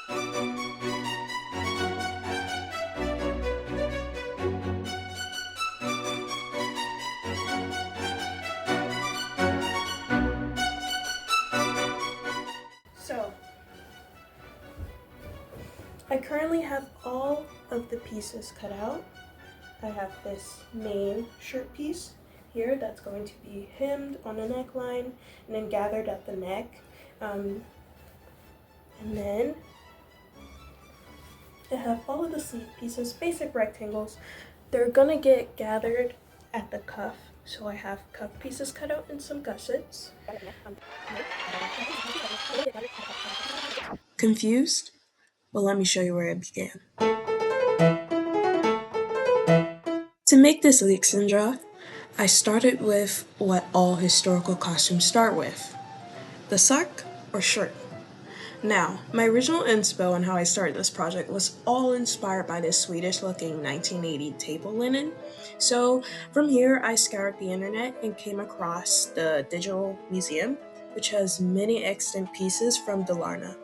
So, I currently have all of the pieces cut out. I have this main shirt piece here that's going to be hemmed on the neckline and then gathered at the neck. And then I have all of the sleeve pieces, basic rectangles. They're gonna get gathered at the cuff. So I have cuff pieces cut out in some gussets. Confused? Well, let me show you where it began. To make this Leksandsdräkt, I started with what all historical costumes start with, the särk or shirt. Now, my original inspo on how I started this project was all inspired by this Swedish looking 1980 table linen. So from here, I scoured the internet and came across the Digital Museum, which has many extant pieces from Dalarna.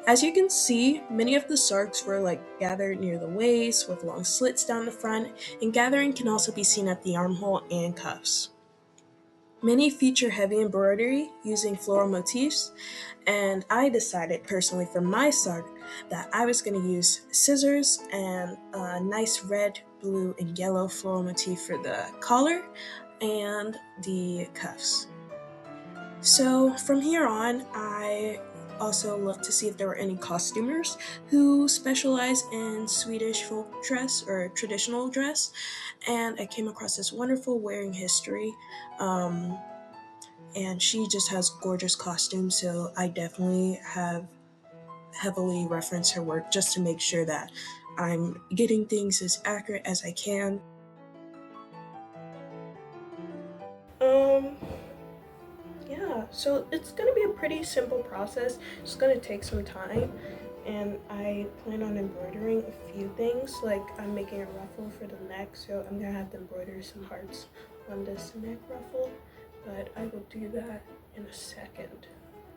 As you can see, many of the särks were gathered near the waist with long slits down the front, and gathering can also be seen at the armhole and cuffs. Many feature heavy embroidery using floral motifs, and I decided personally for my särk that I was going to use scissors and a nice red, blue, and yellow floral motif for the collar and the cuffs. So from here on, I also looked to see if there were any costumers who specialize in Swedish folk dress or traditional dress, and I came across this wonderful wearing history, and she just has gorgeous costumes, so I definitely have heavily referenced her work just to make sure that I'm getting things as accurate as I can. Yeah, so it's gonna be a pretty simple process. It's gonna take some time, and I plan on embroidering a few things. Like I'm making a ruffle for the neck, so I'm gonna have to embroider some hearts on this neck ruffle, but I will do that in a second.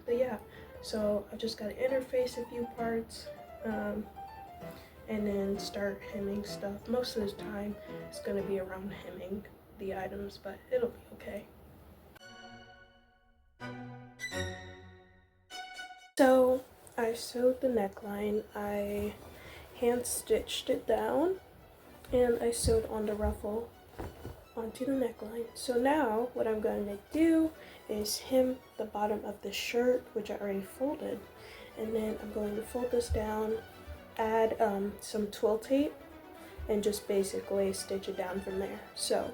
But yeah, so I've just got to interface a few parts, and then start hemming stuff. Most of the time it's gonna be around hemming the items, but it'll be okay. So I sewed the neckline, I hand stitched it down, and I sewed on the ruffle onto the neckline. So now what I'm going to do is hem the bottom of the shirt, which I already folded, and then I'm going to fold this down, add some twill tape, and just basically stitch it down from there. So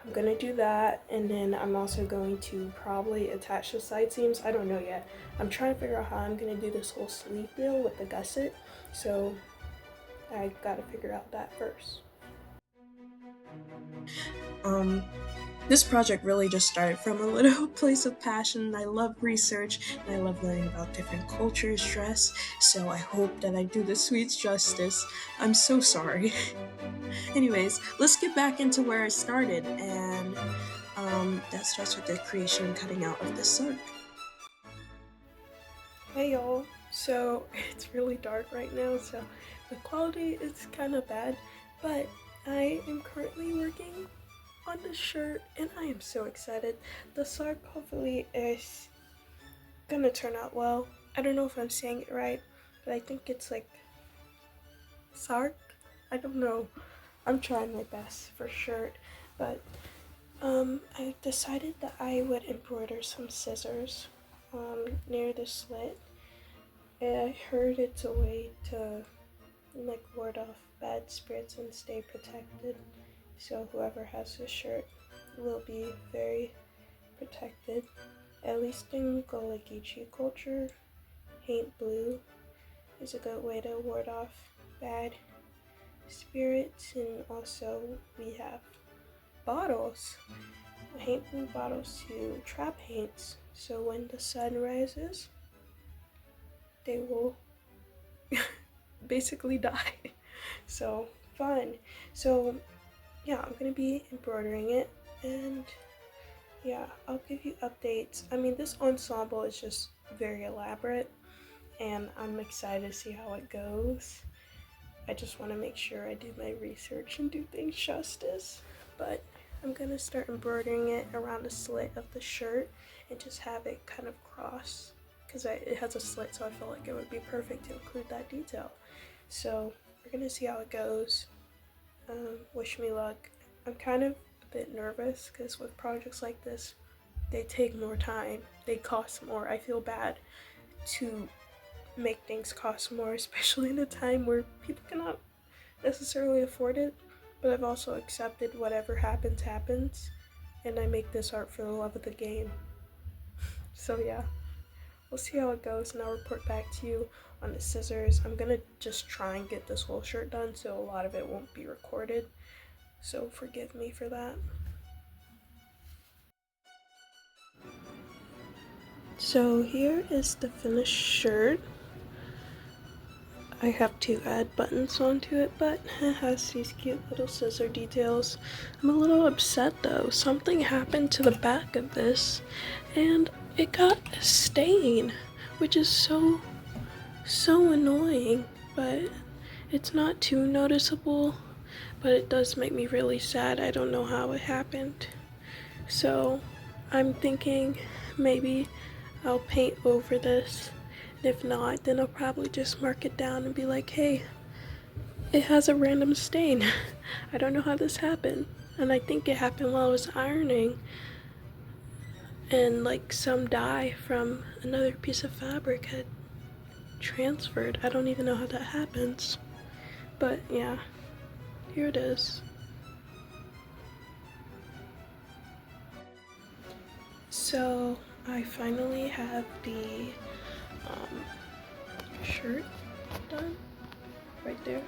I'm gonna do that, and then I'm also going to probably attach the side seams. I don't know yet. I'm trying to figure out how I'm gonna do this whole sleeve deal with the gusset, so I gotta figure out that first. This project really just started from a little place of passion. I love research and I love learning about different cultures, dress, so I hope that I do the Swedes justice. I'm so sorry. Anyways, let's get back into where I started, and that starts with the creation and cutting out of the särk. Hey y'all, so it's really dark right now, so the quality is kind of bad, but I am currently working on the shirt and I am so excited. The särk hopefully is gonna turn out well. I don't know if I'm saying it right, but I think it's särk. I don't know. I'm trying my best for shirt, but I decided that I would embroider some scissors near the slit. I heard it's a way to ward off bad spirits and stay protected. So whoever has this shirt will be very protected. At least in Leksandsdräkt culture, paint blue is a good way to ward off bad spirits, and also we have bottles, paint blue bottles to trap haints, so when the sun rises they will basically die. So fun. So yeah, I'm gonna be embroidering it, and yeah, I'll give you updates. I mean, this ensemble is just very elaborate, and I'm excited to see how it goes. I just want to make sure I do my research and do things justice. But I'm going to start embroidering it around the slit of the shirt and just have it kind of cross, because it has a slit, so I feel like it would be perfect to include that detail. So we're going to see how it goes. Wish me luck. I'm kind of a bit nervous because with projects like this, they take more time, they cost more. I feel bad to make things cost more, especially in a time where people cannot necessarily afford it. But I've also accepted whatever happens, happens, and I make this art for the love of the game. So yeah, we'll see how it goes, and I'll report back to you on the scissors. I'm gonna just try and get this whole shirt done, so a lot of it won't be recorded. So forgive me for that. So here is the finished shirt. I have to add buttons onto it, but it has these cute little scissor details. I'm a little upset though. Something happened to the back of this and it got a stain, which is so annoying, but it's not too noticeable, but it does make me really sad. I don't know how it happened. So I'm thinking maybe I'll paint over this. If not, then I'll probably just mark it down and be like, hey, it has a random stain. I don't know how this happened. And I think it happened while I was ironing. And like some dye from another piece of fabric had transferred. I don't even know how that happens. But yeah, here it is. So I finally have the shirt done right there,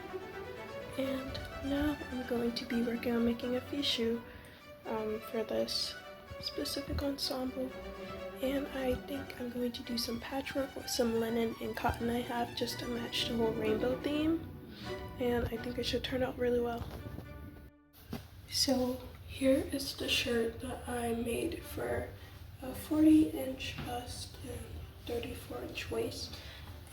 and now I'm going to be working on making a fichu for this specific ensemble, and I think I'm going to do some patchwork with some linen and cotton I have just to match the whole rainbow theme, and I think it should turn out really well. So here is the shirt that I made for a 40-inch bust and 34-inch waist,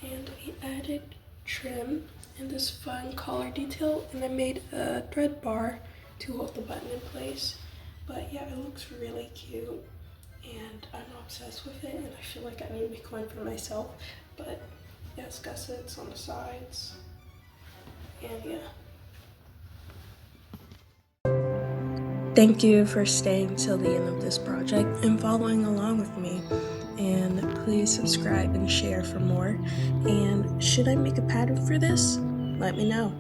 and I added trim and this fun collar detail, and I made a thread bar to hold the button in place. But yeah, it looks really cute and I'm obsessed with it, and I feel like I need to make one for myself. But yeah, it's gussets on the sides, and yeah. Thank you for staying till the end of this project and following along with me. And please subscribe and share for more. And should I make a pattern for this? Let me know.